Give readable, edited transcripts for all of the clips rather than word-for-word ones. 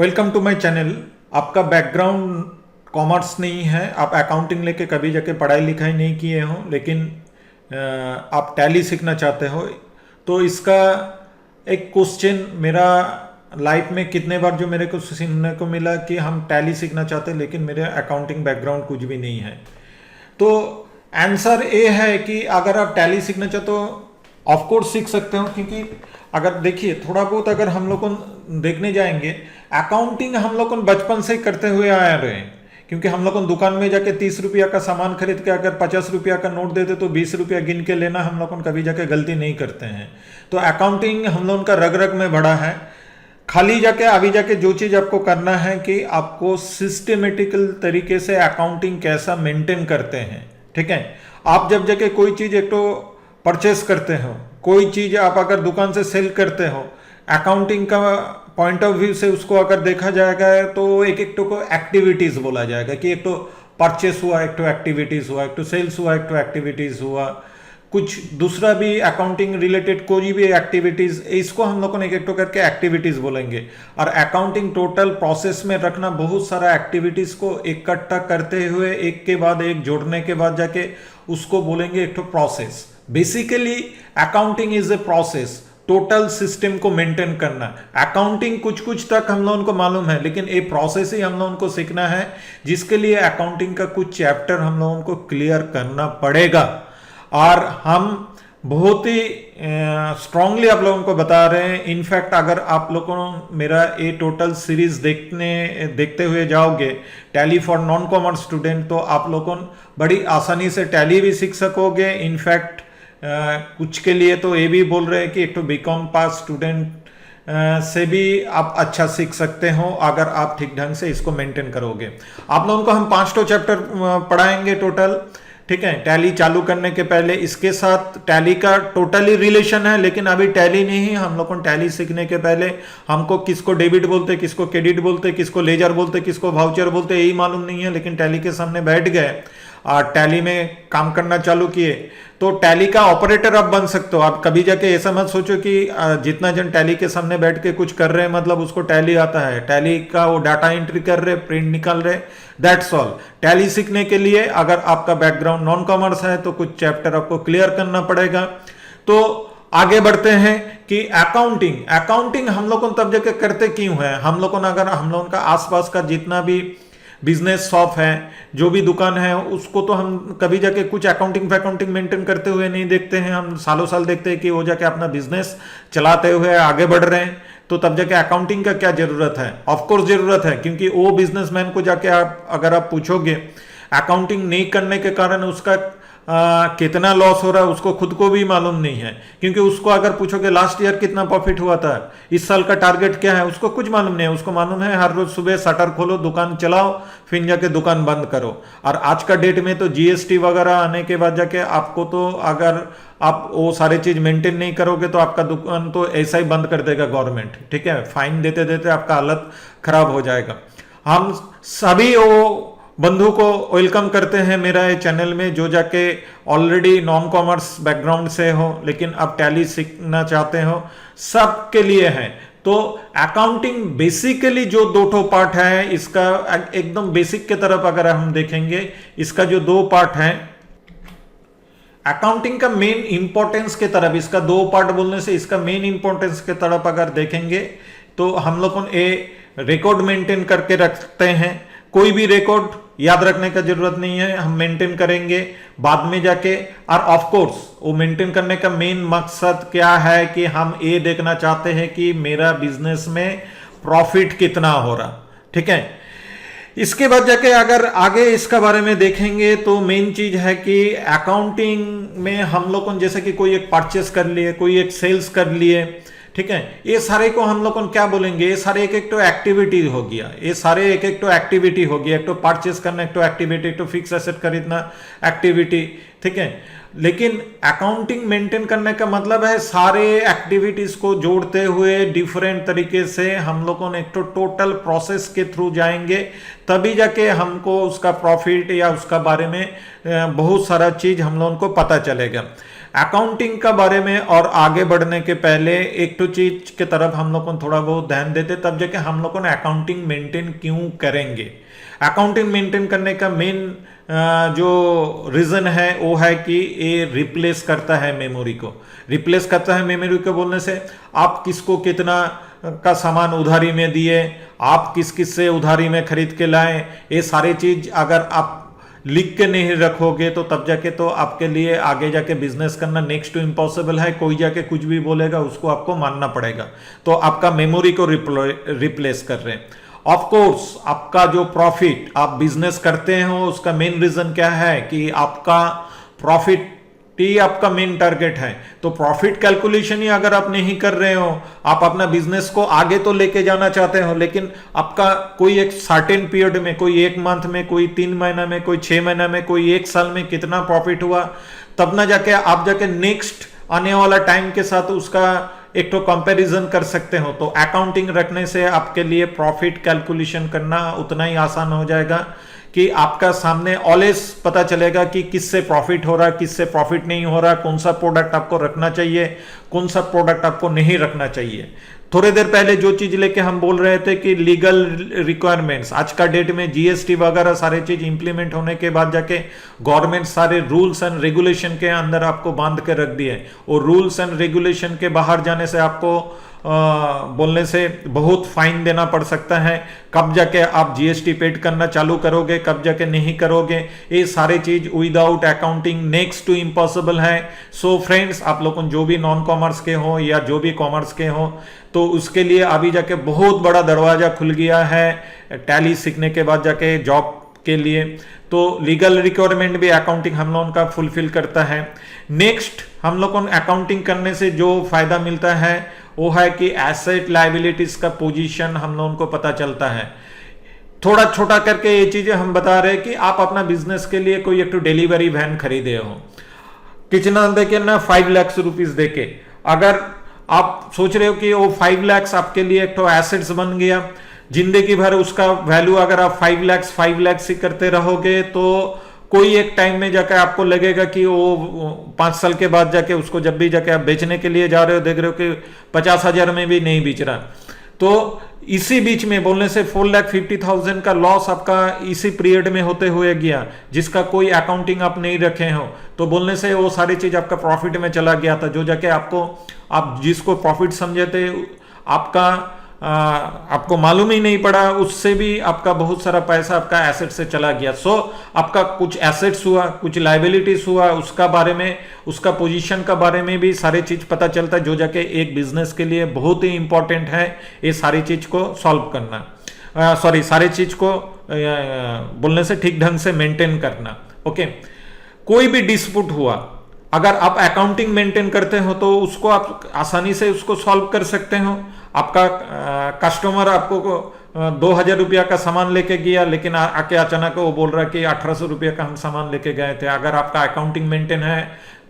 Welcome to my channel. आपका background commerce नहीं है, आप अकाउंटिंग लेके कभी जाके पढ़ाई लिखाई नहीं किए हो, लेकिन आप टैली सीखना चाहते हो। तो इसका एक क्वेश्चन मेरा लाइफ में कितने बार जो मेरे को सुनने को मिला कि हम टैली सीखना चाहते हैं लेकिन मेरे अकाउंटिंग बैकग्राउंड कुछ भी नहीं है। तो आंसर ये है कि अगर आप टैली सीखना चाहते हो ऑफ कोर्स सीख सकते हो, क्योंकि अगर देखिए थोड़ा बहुत अगर हम लोग को देखने जाएंगे, अकाउंटिंग हम लोग को बचपन से ही करते हुए आ रहे हैं। क्योंकि हम लोग को दुकान में जाके 30 रुपया का सामान खरीद के अगर 50 रुपया का नोट देते तो 20 रुपया गिन के लेना हम लोग को कभी जाके गलती नहीं करते हैं। तो अकाउंटिंग हम लोग का रग रग में भरा है। खाली जाके अभी जाके जो चीज़ आपको करना है कि आपको सिस्टमेटिकल तरीके से अकाउंटिंग कैसा मेंटेन करते हैं। ठीक है, आप जब जाके कोई चीज़ एक तो परचेस करते हो, कोई चीज़ आप अगर दुकान से सेल करते हो, अकाउंटिंग का पॉइंट ऑफ व्यू से उसको अगर देखा जाएगा तो एक एक तो को एक्टिविटीज़ बोला जाएगा कि एक तो परचेस हुआ, एक तो एक्टिविटीज़ हुआ, एक तो सेल्स हुआ, एक तो एक्टिविटीज़ हुआ, कुछ दूसरा भी अकाउंटिंग रिलेटेड कोई भी एक्टिविटीज़, इसको हम लोग को एक एक तो करके एक्टिविटीज़ बोलेंगे। और अकाउंटिंग टोटल प्रोसेस में रखना बहुत सारा एक्टिविटीज़ को इकट्ठा करते हुए एक के बाद एक जोड़ने के बाद जाके उसको बोलेंगे एक तो process. Basically accounting is a process, total system को मेंटेन करना। अकाउंटिंग कुछ कुछ तक हम लोगों को मालूम है, लेकिन ये प्रोसेस ही हम लोगों को सीखना है, जिसके लिए अकाउंटिंग का कुछ चैप्टर हम लोगों को क्लियर करना पड़ेगा। और हम बहुत ही स्ट्रांगली आप लोगों को बता रहे हैं। इनफैक्ट अगर आप लोगों को मेरा ये टोटल सीरीज देखते हुए जाओगे tally for non commerce student, तो आप लोगों बड़ी आसानी से टैली भी सीख सकोगे। इनफैक्ट कुछ के लिए तो ये भी बोल रहे हैं कि एक तो बीकॉम पास स्टूडेंट से भी आप अच्छा सीख सकते हो अगर आप ठीक ढंग से इसको मेंटेन करोगे। आप लोगों को हम 5 चैप्टर पढ़ाएंगे टोटल। ठीक है, टैली चालू करने के पहले इसके साथ टैली का टोटली रिलेशन है, लेकिन अभी टैली नहीं। हम लोग को टैली सीखने के पहले हमको किसको डेबिट बोलते, किसको क्रेडिट बोलते, किसको लेजर बोलते, किसको वाउचर बोलते, यही मालूम नहीं है। लेकिन टैली के सामने बैठ गए और टैली में काम करना चालू किए तो टैली का ऑपरेटर आप बन सकते हो। आप कभी जाके ऐसा मत सोचो कि जितना जन टैली के सामने बैठ के कुछ कर रहे हैं मतलब उसको टैली आता है। टैली का वो डाटा एंट्री कर रहे, प्रिंट निकाल रहे, दैट्स ऑल। टैली सीखने के लिए अगर आपका बैकग्राउंड नॉन कॉमर्स है तो कुछ चैप्टर आपको क्लियर करना पड़ेगा। तो आगे बढ़ते हैं कि अकाउंटिंग हम लोग को तब जाके करते क्यों है। हम लोगों ने अगर हम लोगों का आसपास का जितना भी बिजनेस शॉप है, जो भी दुकान है, उसको तो हम कभी जाके कुछ अकाउंटिंग मेंटेन करते हुए नहीं देखते हैं। हम सालों साल देखते हैं कि वो जाके अपना बिजनेस चलाते हुए आगे बढ़ रहे हैं। तो तब जाके अकाउंटिंग का क्या जरूरत है? ऑफ कोर्स जरूरत है, क्योंकि वो बिजनेसमैन को जाके अगर आप पूछोगे अकाउंटिंग नहीं करने के कारण उसका कितना लॉस हो रहा है उसको खुद को भी मालूम नहीं है। क्योंकि उसको अगर पूछोगे लास्ट ईयर कितना प्रॉफिट हुआ था, इस साल का टारगेट क्या है, उसको कुछ मालूम नहीं है। उसको मालूम है हर रोज सुबह शटर खोलो, दुकान चलाओ, फिर जाके दुकान बंद करो। और आज का डेट में तो जीएसटी वगैरह आने के बाद जाके आपको तो अगर आप वो सारे चीज मेंटेन नहीं करोगे तो आपका दुकान तो ऐसा ही बंद कर देगा गवर्नमेंट। ठीक है, फाइन देते देते आपका हालत खराब हो जाएगा। हम सभी वो बंधु को वेलकम करते हैं मेरा ये चैनल में, जो जाके ऑलरेडी नॉन कॉमर्स बैकग्राउंड से हो लेकिन अब टैली सीखना चाहते हो, सबके लिए है। तो अकाउंटिंग बेसिकली जो 2 पार्ट है, इसका एकदम बेसिक के तरफ अगर हम देखेंगे, इसका जो 2 पार्ट है अकाउंटिंग का मेन इंपॉर्टेंस के तरफ, इसका 2 पार्ट बोलने से इसका मेन इंपॉर्टेंस के तरफ अगर देखेंगे तो हम लोग ये रिकॉर्ड मेंटेन करके रखते हैं। कोई भी रिकॉर्ड याद रखने का जरूरत नहीं है, हम मेंटेन करेंगे बाद में जाके। और ऑफ कोर्स वो मेंटेन करने का मेन मकसद क्या है कि हम ये देखना चाहते हैं कि मेरा बिजनेस में प्रॉफिट कितना हो रहा। ठीक है, इसके बाद जाके अगर आगे इसका बारे में देखेंगे तो मेन चीज है कि अकाउंटिंग में हम लोग जैसे कि कोई एक परचेस कर लिए, कोई एक सेल्स कर लिए, ठीक है, ये सारे को हम लोग क्या बोलेंगे, ये सारे एक एक तो एक्टिविटी हो गया। ये सारे एक एक तो एक्टिविटी हो गया। एक तो परचेस करना एक तो एक्टिविटी, एक तो फिक्स एसेट खरीदना एक्टिविटी। ठीक है, लेकिन अकाउंटिंग मेंटेन करने का मतलब है सारे एक्टिविटीज को जोड़ते हुए डिफरेंट तरीके से हम लोगों ने एक तो टोटल प्रोसेस के थ्रू जाएंगे, तभी जाके हमको उसका प्रॉफिट या उसका बारे में बहुत सारा चीज हम लोगों को पता चलेगा। अकाउंटिंग का बारे में और आगे बढ़ने के पहले एक तो चीज की तरफ हम लोग को थोड़ा बहुत ध्यान देते, तब जाके हम लोग को अकाउंटिंग मेंटेन क्यों करेंगे। अकाउंटिंग मेंटेन करने का मेन जो रीजन है वो है कि ये रिप्लेस करता है मेमोरी को। रिप्लेस करता है मेमोरी को बोलने से आप किसको कितना का सामान उधारी में दिए, आप किस किस से उधारी में खरीद के लाए, ये सारी चीज अगर आप लिख के नहीं रखोगे तो तब जाके तो आपके लिए आगे जाके बिजनेस करना नेक्स्ट टू इम्पॉसिबल है। कोई जाके कुछ भी बोलेगा उसको आपको मानना पड़ेगा। तो आपका मेमोरी को रिप्लेस कर रहे हैं। ऑफ कोर्स आपका जो प्रॉफिट आप बिजनेस करते हो उसका मेन रीजन क्या है कि आपका प्रॉफिट ही आपका मेन टारगेट है। तो प्रॉफिट कैलकुलेशन ही अगर आप नहीं कर रहे हो, आप अपना बिजनेस को आगे तो लेके जाना चाहते हो, लेकिन आपका कोई एक सर्टेन पीरियड में, कोई 1 मंथ में, कोई 3 महीना में, कोई 6 महीना में, कोई 1 साल में कितना प्रॉफिट हुआ, तब ना जाके आप जाके नेक्स्ट आने वाला टाइम के साथ उसका एक तो कंपैरिजन कर सकते हो। तो अकाउंटिंग रखने से आपके लिए प्रॉफिट कैलकुलेशन करना उतना ही आसान हो जाएगा कि आपका सामने ऑलवेज पता चलेगा कि किससे प्रॉफिट हो रहा है, किससे प्रॉफिट नहीं हो रहा, कौन सा प्रोडक्ट आपको रखना चाहिए, कौन सा प्रोडक्ट आपको नहीं रखना चाहिए। थोड़ी देर पहले जो चीज लेके हम बोल रहे थे कि लीगल रिक्वायरमेंट्स, आज का डेट में जीएसटी वगैरह सारे चीज इंप्लीमेंट होने के बाद जाके गवर्नमेंट सारे रूल्स एंड रेगुलेशन के अंदर आपको बांध के रख दिए, और रूल्स एंड रेगुलेशन के बाहर जाने से आपको बोलने से बहुत फाइन देना पड़ सकता है। कब जाके आप जीएसटी पेड करना चालू करोगे, कब जाके नहीं करोगे, ये सारी चीज without accounting next to impossible है। सो फ्रेंड्स, आप लोग जो भी नॉन कॉमर्स के हो या जो भी कॉमर्स के हो, तो उसके लिए अभी जाके बहुत बड़ा दरवाजा खुल गया है टैली सीखने के बाद जाके जॉब के लिए। तो लीगल रिक्वायरमेंट भी अकाउंटिंग हम लोगों का फुलफिल करता है। नेक्स्ट हम लोग को अकाउंटिंग करने से जो फायदा मिलता है वो है कि एसेट लायबिलिटीज का पोजीशन हम लोगों को पता चलता है। थोड़ा छोटा करके ये चीजें हम बता रहे हैं कि आप अपना बिजनेस के लिए कोई एक तो डिलीवरी वैन खरीदे हो, कितना देके ना 5 लाख रुपीस देके, अगर आप सोच रहे हो कि वो 5 लाख आपके लिए एक तो एसेट्स बन गया, जिंदगी भर उसका वैल्यू अगर आप 5 लाख ही करते रहोगे तो कोई एक टाइम में जाकर आपको लगेगा कि वो 5 साल के बाद जाके उसको जब भी जाके आप बेचने के लिए जा रहे हो देख रहे हो कि 50,000 में भी नहीं बेच रहा। तो इसी बीच में बोलने से 4,50,000 का लॉस आपका इसी पीरियड में होते हुए गया, जिसका कोई अकाउंटिंग आप नहीं रखे हो। तो बोलने से वो सारी चीज आपका प्रॉफिट में चला गया था, जो जाके आपको आप जिसको प्रॉफिट समझे थे आपको मालूम ही नहीं पड़ा, उससे भी आपका बहुत सारा पैसा आपका एसेट से चला गया। सो आपका कुछ एसेट्स हुआ, कुछ लायबिलिटीज हुआ, उसका बारे में, उसका पोजीशन का बारे में भी सारी चीज पता चलता है, जो जाके एक बिजनेस के लिए बहुत ही इंपॉर्टेंट है ये सारी चीज को सॉल्व करना, सारी चीज को बोलने से ठीक ढंग से मेंटेन करना। ओके, कोई भी डिस्प्यूट हुआ, अगर आप अकाउंटिंग मेंटेन करते हो तो उसको आप आसानी से उसको सॉल्व कर सकते हो। आपका कस्टमर आपको 2,000 रुपया का सामान लेके गया, लेकिन आके अचानक वो बोल रहा है कि 1,800 रुपया का हम सामान लेके गए थे। अगर आपका अकाउंटिंग मेंटेन है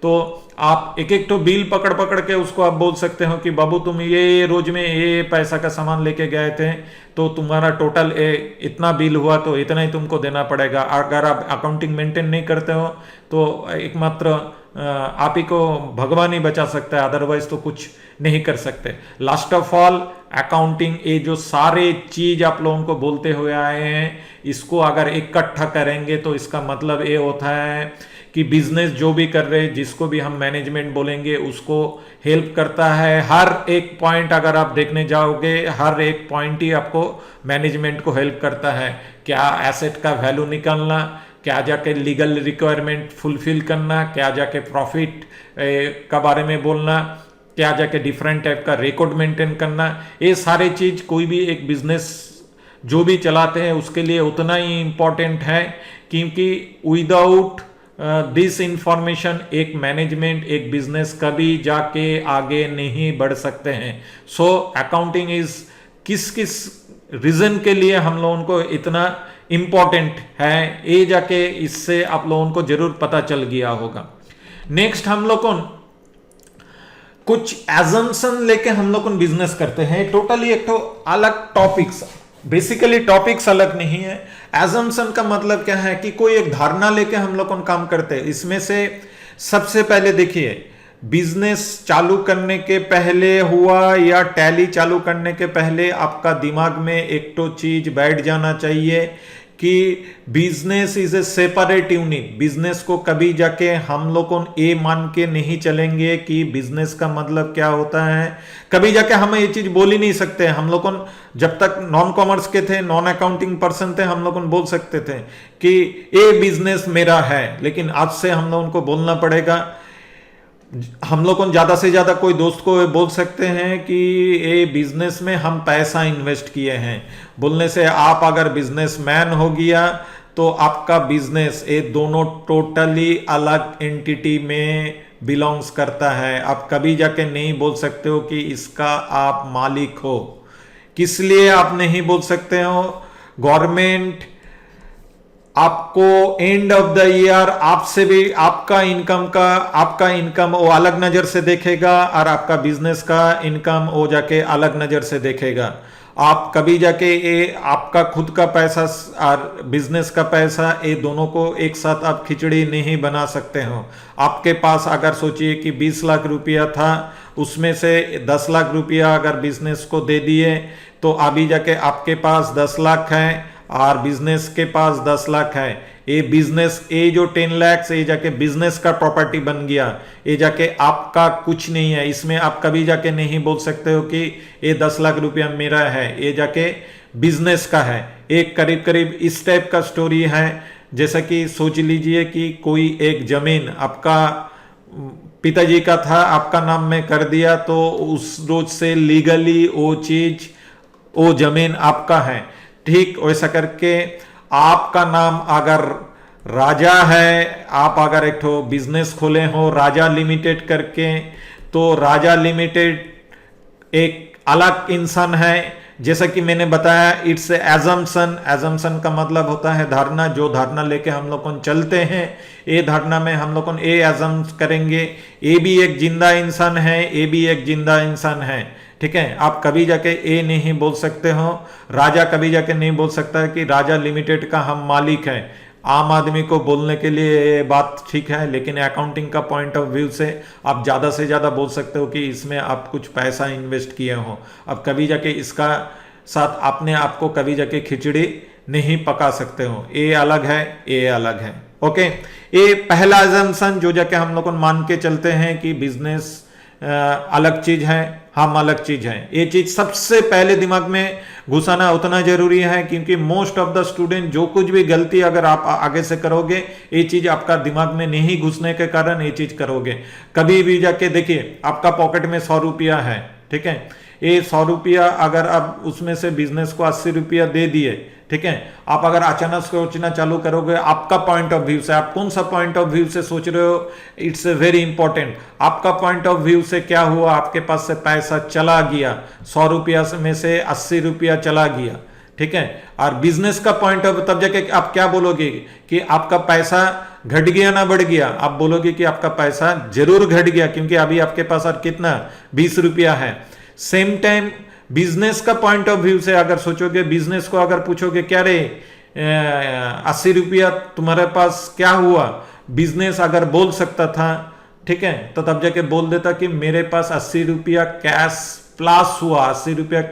तो आप एक एक तो बिल पकड़ पकड़ के उसको आप बोल सकते हो कि बाबू तुम ये रोज में ये पैसा का सामान लेके गए थे, तो तुम्हारा टोटल इतना बिल हुआ तो इतना ही तुमको देना पड़ेगा। अगर आप अकाउंटिंग मेंटेन नहीं करते हो तो एकमात्र आप ही को भगवान ही बचा सकता है, अदरवाइज तो कुछ नहीं कर सकते। लास्ट ऑफ ऑल अकाउंटिंग, ये जो सारे चीज आप लोगों को बोलते हुए आए हैं, इसको अगर इकट्ठा करेंगे तो इसका मतलब ये होता है कि बिजनेस जो भी कर रहे, जिसको भी हम मैनेजमेंट बोलेंगे, उसको हेल्प करता है। हर एक पॉइंट अगर आप देखने जाओगे, हर एक पॉइंट ही आपको मैनेजमेंट को हेल्प करता है। क्या एसेट का वैल्यू निकालना, क्या जाके लीगल रिक्वायरमेंट फुलफिल करना, क्या जाके प्रॉफिट का बारे में बोलना, क्या जाके डिफरेंट टाइप का रिकॉर्ड मेंटेन करना, ये सारे चीज कोई भी एक बिजनेस जो भी चलाते हैं उसके लिए उतना ही इंपॉर्टेंट है, क्योंकि विदाउट दिस इंफॉर्मेशन एक मैनेजमेंट, एक बिजनेस कभी जाके आगे नहीं बढ़ सकते हैं। सो अकाउंटिंग इज किस किस रीजन के लिए हम लोगों को इतना इंपॉर्टेंट है, ये जाके इससे आप लोगों को जरूर पता चल गया होगा। नेक्स्ट हम लोग कुछ एजम्पशन लेके हम लोग बिजनेस करते हैं। टोटली एक तो अलग टॉपिक्स, बेसिकली टॉपिक्स अलग नहीं है। एजम्पशन का मतलब क्या है कि कोई एक धारणा लेके हम लोग काम करते हैं। इसमें से सबसे पहले देखिए, बिजनेस चालू करने के पहले हुआ या टैली चालू करने के पहले आपका दिमाग में एक तो चीज बैठ जाना चाहिए कि business is a separate unit. Business को कभी जाके हम लोग ये मान के नहीं चलेंगे कि बिजनेस का मतलब क्या होता है। कभी जाके हमें ये चीज बोल ही नहीं सकते। हम लोग जब तक नॉन कॉमर्स के थे, नॉन अकाउंटिंग पर्सन थे, हम लोग बोल सकते थे कि ये बिजनेस मेरा है, लेकिन आज से हम लोगों को बोलना पड़ेगा। हम लोग ज्यादा से ज्यादा कोई दोस्त को बोल सकते हैं कि ये बिजनेस में हम पैसा इन्वेस्ट किए हैं। बोलने से आप अगर बिजनेसमैन हो गया तो आपका बिजनेस ये दोनों टोटली अलग एंटिटी में बिलोंग्स करता है। आप कभी जाके नहीं बोल सकते हो कि इसका आप मालिक हो। किस लिए आप नहीं बोल सकते हो? गवर्नमेंट आपको एंड ऑफ द ईयर आपसे भी आपका इनकम वो अलग नजर से देखेगा और आपका बिजनेस का इनकम वो जाके अलग नजर से देखेगा। आप कभी जाके ये आपका खुद का पैसा और बिजनेस का पैसा ये दोनों को एक साथ आप खिचड़ी नहीं बना सकते हो। आपके पास अगर सोचिए कि 20 लाख रुपया था, उसमें से 10 लाख रुपया अगर बिजनेस को दे दिए तो अभी जाके आपके पास 10 लाख है और बिजनेस के पास 10 लाख है। ये बिजनेस ये जो 10 लाख ये जाके बिजनेस का प्रॉपर्टी बन गया, ये जाके आपका कुछ नहीं है। इसमें आप कभी जाके नहीं बोल सकते हो कि ये 10 लाख रुपया मेरा है, ये जाके बिजनेस का है। एक करीब करीब इस टाइप का स्टोरी है। जैसा कि सोच लीजिए कि कोई एक जमीन आपका पिताजी का था, आपका नाम में कर दिया, तो उस रोज से लीगली वो चीज वो जमीन आपका है। ठीक वैसा करके आपका नाम अगर राजा है, आप अगर एक तो बिजनेस खोले हो राजा लिमिटेड करके, तो राजा लिमिटेड एक अलग इंसान है। जैसा कि मैंने बताया, इट्स एजम्पशन। एजम्पशन का मतलब होता है धारणा। जो धारणा लेके हम लोग चलते हैं, ये धारणा में हम लोग ये एजम्प करेंगे ये भी एक जिंदा इंसान है, ये भी एक जिंदा इंसान है। ठीक है, आप कभी जाके ये नहीं बोल सकते हो, राजा कभी जाके नहीं बोल सकता है कि राजा लिमिटेड का हम मालिक हैं। आम आदमी को बोलने के लिए ये बात ठीक है, लेकिन अकाउंटिंग का पॉइंट ऑफ व्यू से आप ज़्यादा से ज़्यादा बोल सकते हो कि इसमें आप कुछ पैसा इन्वेस्ट किए हो। अब कभी जाके इसका साथ आपने आपको कभी जाके खिचड़ी नहीं पका सकते हो। ये अलग है, ये अलग है। ओके, ये पहला अजम्पशन जो जाके हम लोग मान के चलते हैं कि बिजनेस अलग चीज है, हम अलग चीज है। ये चीज सबसे पहले दिमाग में घुसाना उतना जरूरी है, क्योंकि मोस्ट ऑफ द स्टूडेंट जो कुछ भी गलती अगर आप आगे से करोगे, ये चीज आपका दिमाग में नहीं घुसने के कारण ये चीज करोगे। कभी भी जाके देखिए, आपका पॉकेट में 100 रुपया है, ठीक है, ये 100 रुपया अगर आप उसमें से बिजनेस को 80 रुपया दे दिए, ठीक है, आप अगर अचानक सोचना चालू करोगे आपका पॉइंट ऑफ व्यू से, आप कौन सा पॉइंट ऑफ व्यू से सोच रहे हो, इट्स ए वेरी इंपॉर्टेंट। आपका पॉइंट ऑफ व्यू से क्या हुआ, आपके पास से पैसा चला गया, 100 रुपया में से 80 रुपया चला गया, ठीक है। और बिजनेस का पॉइंट ऑफ, तब जाके आप क्या बोलोगे कि आपका पैसा घट गया ना बढ़ गया? आप बोलोगे कि आपका पैसा जरूर घट गया, क्योंकि अभी आपके पास और कितना 20 रुपया है। सेम टाइम बिजनेस का पॉइंट ऑफ व्यू से अगर सोचोगे, बिजनेस को अगर पूछोगे क्या रे 80 रुपया तुम्हारे पास क्या हुआ, बिजनेस अगर बोल सकता था, ठीक है, तो तब जाके बोल देता कि मेरे पास 80 रुपया कैश प्लस हुआ, 80 रुपया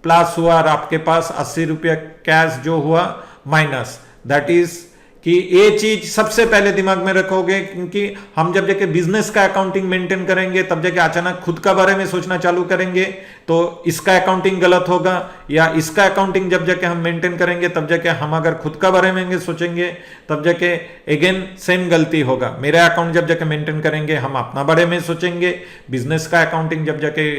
प्लस हुआ, और आपके पास 80 रुपया कैश जो हुआ माइनस। दैट इज कि ये चीज सबसे पहले दिमाग में रखोगे, क्योंकि हम जब जाके बिजनेस का अकाउंटिंग मेंटेन करेंगे, तब जाके अचानक खुद का बारे में सोचना चालू करेंगे तो इसका अकाउंटिंग गलत होगा, या इसका अकाउंटिंग जब जाके हम मेंटेन करेंगे तब जाके हम अगर खुद का बारे में सोचेंगे तब जाके अगेन सेम गलती होगा। मेरा अकाउंट जब जाके मेंटेन करेंगे हम अपना बारे में सोचेंगे, बिजनेस का अकाउंटिंग जब जाके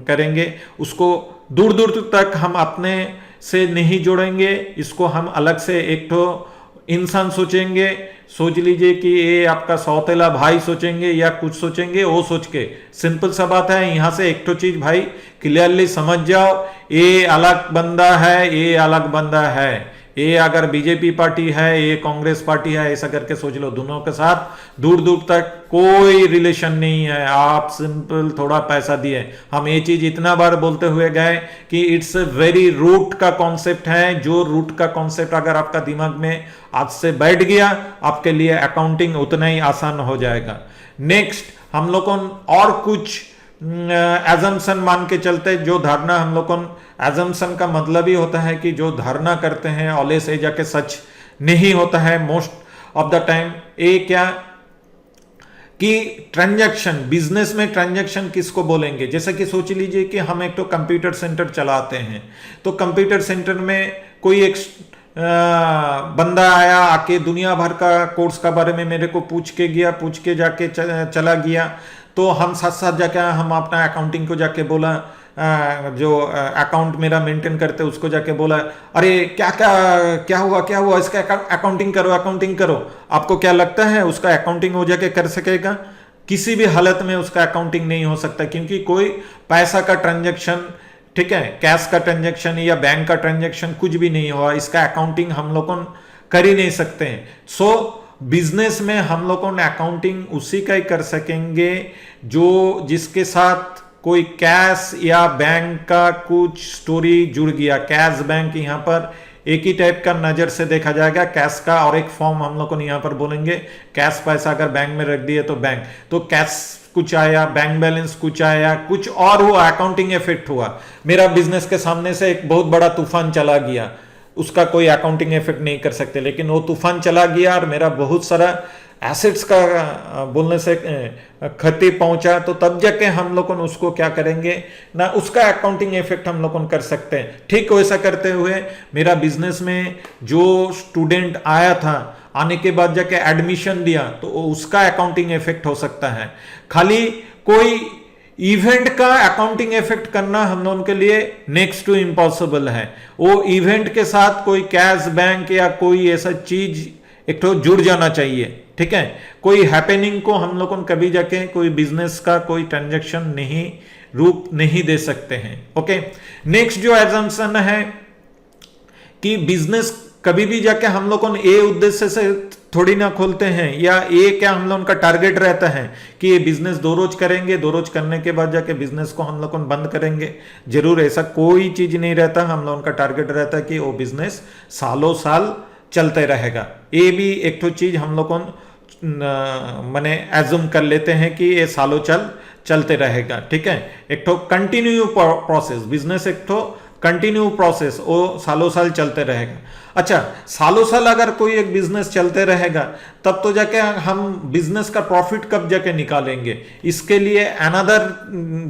करेंगे उसको दूर दूर तक हम अपने से नहीं जोड़ेंगे, इसको हम अलग से एक तो इंसान सोचेंगे। सोच लीजिए कि ये आपका सौतेला भाई सोचेंगे या कुछ सोचेंगे, वो सोच के सिंपल सा बात है। यहां से एक तो चीज भाई क्लियरली समझ जाओ, ये अलग बंदा है, ये अलग बंदा है। ये अगर बीजेपी पार्टी है, ये कांग्रेस पार्टी है, ऐसा करके सोच लो, दोनों के साथ दूर दूर तक कोई रिलेशन नहीं है। आप सिंपल थोड़ा पैसा दिए। हम ये चीज इतना बार बोलते हुए गए कि इट्स ए वेरी रूट का कॉन्सेप्ट है। जो रूट का कॉन्सेप्ट अगर आपका दिमाग में आज से बैठ गया, आपके लिए अकाउंटिंग उतना ही आसान हो जाएगा। नेक्स्ट, हम लोग और कुछ एजम्पशन मान के चलते, जो धारणा हम लोग एजम्पशन का मतलब ही होता है कि जो धारणा करते हैं ऑलवेज ये जाके सच नहीं होता है मोस्ट ऑफ द टाइम। ये क्या कि ट्रांजैक्शन, बिजनेस में ट्रांजैक्शन किसको बोलेंगे? जैसे कि सोच लीजिए कि हम एक तो कंप्यूटर सेंटर चलाते हैं, तो कंप्यूटर सेंटर में कोई एक बंदा आया, आके दुनिया भर का कोर्स का बारे में मेरे को पूछ के गया, पूछ के जाके चला गया। तो हम साथ साथ जाके हम अपना अकाउंटिंग को जाके बोला, जो अकाउंट मेरा मेंटेन करते उसको जाके बोला, अरे क्या क्या क्या हुआ इसका अकाउंटिंग करो, अकाउंटिंग करो। आपको क्या लगता है उसका अकाउंटिंग हो जाके कर सकेगा? किसी भी हालत में उसका अकाउंटिंग नहीं हो सकता, क्योंकि कोई पैसा का ट्रांजैक्शन, ठीक है, कैश का ट्रांजैक्शन या बैंक का ट्रांजैक्शन कुछ भी नहीं हुआ, इसका अकाउंटिंग हम लोग कर ही नहीं सकते हैं। सो बिजनेस में हम लोगों ने अकाउंटिंग उसी का ही कर सकेंगे जो जिसके साथ कोई कैश या बैंक का कुछ स्टोरी जुड़ गया। कैश बैंक यहाँ पर एक ही टाइप का नजर से देखा जाएगा कैश का, और एक फॉर्म हम लोग को यहाँ पर बोलेंगे कैश पैसा अगर बैंक में रख दिए तो बैंक, तो कैश कुछ आया, बैंक बैलेंस कुछ आया, कुछ और हुआ, अकाउंटिंग इफेक्ट हुआ। मेरा बिजनेस के सामने से एक बहुत बड़ा तूफान चला गया, उसका कोई अकाउंटिंग इफेक्ट नहीं कर सकते, लेकिन वो तूफान चला गया और मेरा बहुत सारा एसेट्स का बोलने से क्षति पहुंचा, तो तब जाके हम लोग उसको क्या करेंगे ना, उसका अकाउंटिंग इफेक्ट हम लोग कर सकते हैं। ठीक वैसा करते हुए मेरा बिजनेस में जो स्टूडेंट आया था, आने के बाद जाके एडमिशन दिया, तो उसका अकाउंटिंग इफेक्ट हो सकता है। खाली कोई इवेंट का अकाउंटिंग इफेक्ट करना हम लोगों के लिए नेक्स्ट टू इम्पॉसिबल है। वो इवेंट के साथ कोई कैश बैंक या कोई ऐसा चीज एक तो जुड़ जाना चाहिए, ठीक है। कोई हैपनिंग को हम लोग कभी जाके कोई बिजनेस का कोई ट्रांजैक्शन नहीं रूप नहीं दे सकते हैं। ओके, नेक्स्ट जो एजम्पशन है कि बिजनेस कभी भी जाके हम लोग ए उद्देश्य से थोड़ी ना खोलते हैं, या ये क्या हम लोग का टारगेट रहता है कि ये बिजनेस 2 रोज करेंगे, 2 रोज करने के बाद जाके बिजनेस को हम लोग बंद करेंगे। जरूर ऐसा कोई चीज नहीं रहता। हम लोगों का टारगेट रहता है कि वो बिजनेस सालों साल चलते रहेगा। ये भी एक तो चीज हम लोग माने एज्यूम कर लेते हैं कि ये सालों चलते रहेगा, ठीक है। एक तो कंटिन्यू प्रोसेस, बिजनेस एक तो कंटिन्यू प्रोसेस, वो सालों साल चलते रहेगा। अच्छा, सालों साल अगर कोई एक बिजनेस चलते रहेगा, तब तो जाके हम बिजनेस का प्रॉफिट कब जाके निकालेंगे। इसके लिए अनदर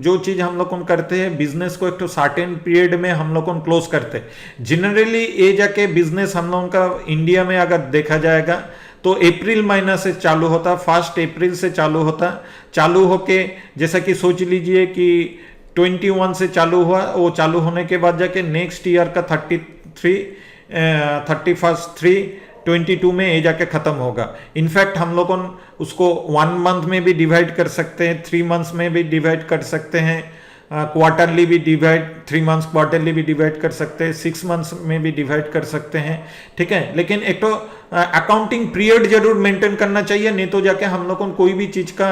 जो चीज हम लोग करते हैं, बिजनेस को एक तो सर्टेन पीरियड में हम लोग क्लोज करते हैं। जनरली ये जाके बिजनेस हम लोगों का इंडिया में अगर देखा जाएगा तो अप्रैल महीना से चालू होता, 1 अप्रैल से चालू होता, चालू होके जैसा कि सोच लीजिए कि 21 से चालू हुआ, वो चालू होने के बाद जाके नेक्स्ट ईयर का 31/3/22 में ये जाके खत्म होगा। इनफैक्ट हम लोग उसको 1 मंथ में भी डिवाइड कर सकते हैं, 3 मंथ्स में भी डिवाइड कर सकते हैं, क्वार्टरली भी डिवाइड, 3 मंथ्स क्वार्टरली भी डिवाइड कर सकते हैं, 6 मंथ्स में भी डिवाइड कर सकते हैं, ठीक है। लेकिन एक तो अकाउंटिंग पीरियड जरूर मेंटेन करना चाहिए, नहीं तो जाके हम लोग कोई भी चीज का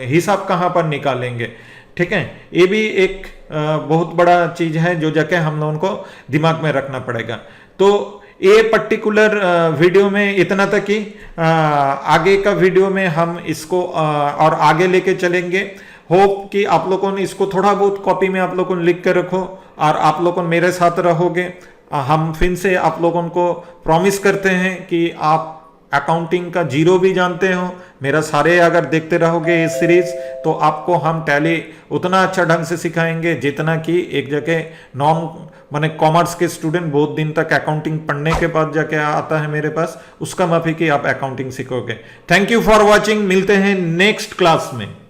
हिसाब कहाँ पर निकालेंगे, ठीक है। ये भी एक बहुत बड़ा चीज है जो जाके हम लोगों को दिमाग में रखना पड़ेगा। तो ये पर्टिकुलर वीडियो में इतना तक ही, आगे का वीडियो में हम इसको और आगे लेके चलेंगे। होप कि आप लोगों ने इसको थोड़ा बहुत कॉपी में आप लोगों ने लिख के रखो और आप लोगों मेरे साथ रहोगे। हम फिर से आप लोगों को प्रॉमिस करते हैं कि आप अकाउंटिंग का जीरो भी जानते हो, मेरा सारे अगर देखते रहोगे इस सीरीज, तो आपको हम टैली उतना अच्छा ढंग से सिखाएंगे जितना कि एक जगह नॉन माने कॉमर्स के स्टूडेंट बहुत दिन तक अकाउंटिंग पढ़ने के बाद जाके आता है मेरे पास, उसका माफी कि आप अकाउंटिंग सीखोगे। थैंक यू फॉर वॉचिंग, मिलते हैं नेक्स्ट क्लास में।